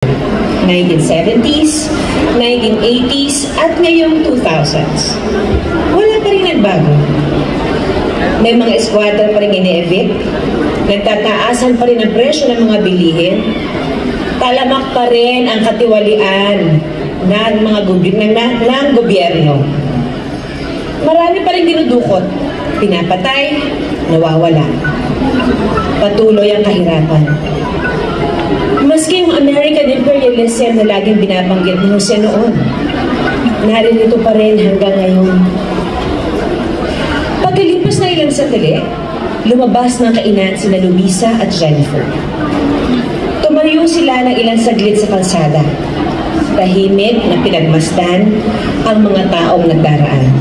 1970s, 1980s, at ngayong 2000s. Wala pa rin nagbago. May mga eskwadra pa rin ini-evict, nagtataasan pa rin ang presyo ng mga bilihin, talamak pa rin ang katiwalian ng mga gobyerno. Marami pa rin dinudukot, pinapatay, nawawala. Patuloy ang kahirapan. Maski yung American imperialism na laging binabanggit ni Jose noon, narinito pa rin hanggang ngayon. Pagkalipas na ilang sandali, lumabas ng kainan sina Luisa at Jennifer. Tumayo sila ng ilang saglit sa kalsada. Tahimik na pinagmasdan ang mga taong nagdaraan.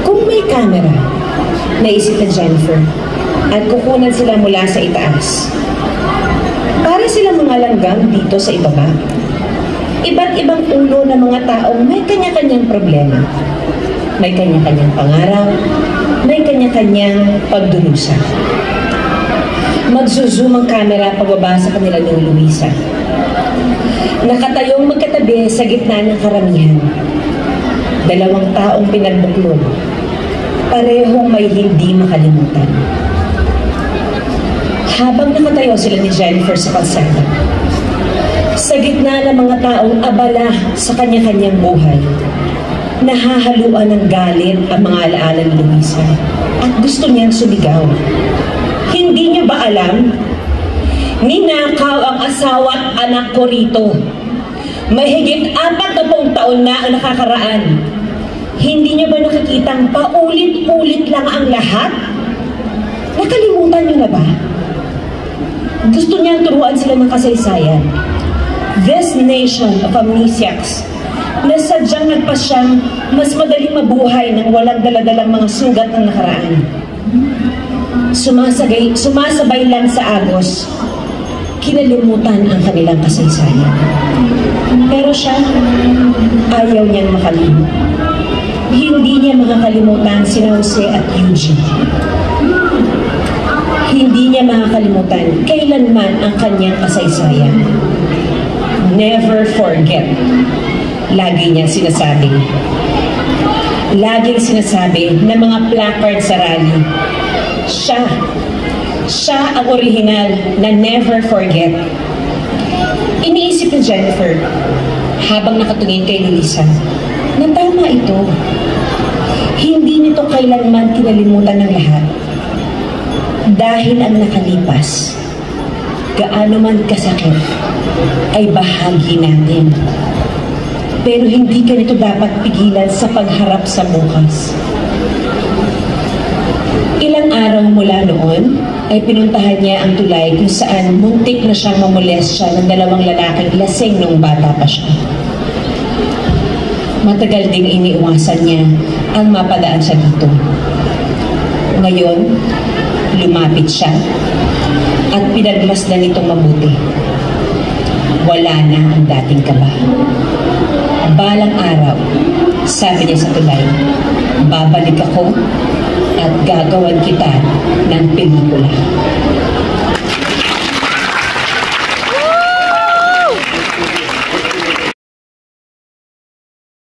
Kung may camera, naisip na Jennifer, at kukunan sila mula sa itaas. Para silang mga langgam dito sa ibaba. Iba't ibang ulo ng mga taong may kanya-kanyang problema. May kanya-kanyang pangarap, may kanya-kanyang pagdurusa. Magzo-zoom ang camera pababa sa kanila ni Luisa. Nakatayong magkatabi sa gitna ng karamihan. Dalawang taong pinagbuklod. Parehong may hindi makalimutan. Habang nakatayo sila ni Jennifer sa kalsada, sa gitna ng mga taong abala sa kanya-kanyang buhay, nahahaluan ng galit ang mga alaala ni Luisa at gusto niyang sumigaw. Hindi niyo ba alam? Ninakaw ang asawa at anak ko rito. Mahigit 40 taon na ang nakakaraan. Hindi niyo ba nakikitang paulit-ulit lang ang lahat? Nakalimutan niyo na ba? Gusto niyang turuan sila ng kasaysayan. This nation of amnesiacs na sadyang nagpasyang mas madaling mabuhay ng walang daladalang mga sugat ng nakaraan. Sumasabay lang sa agos, kinalimutan ang kanilang kasaysayan. Pero siya, ayaw niyang makalimut. Hindi niya makakalimutan si Jose at Eugene. Hindi niya makakalimutan kailanman ang kanyang kasaysayan. Never forget. Lagi niya sinasabi. Laging sinasabi ng mga placard sa rally. Siya ang original na never forget. Iniisip ni Jennifer habang nakatingin kay Luisa na tama ito. Hindi nito kailanman kinalimutan ng lahat. Dahil ang nakalipas, gaano man kasakit, ay bahagi natin. Pero hindi ka nito dapat pigilan sa pagharap sa bukas. Ilang araw mula noon, ay pinuntahan niya ang tulay kung saan muntik na siyang mamolestya ng dalawang lalaking lasing nung bata pa siya. Matagal ding iniiwasan niya ang mapadaan siya dito. Ngayon, lumapit siya at pinagmasdan nitong mabuti. Wala na ang dating kaba. Balang araw, sabi niya sa tulay, babalik ako at gagawan kita ng pelikula.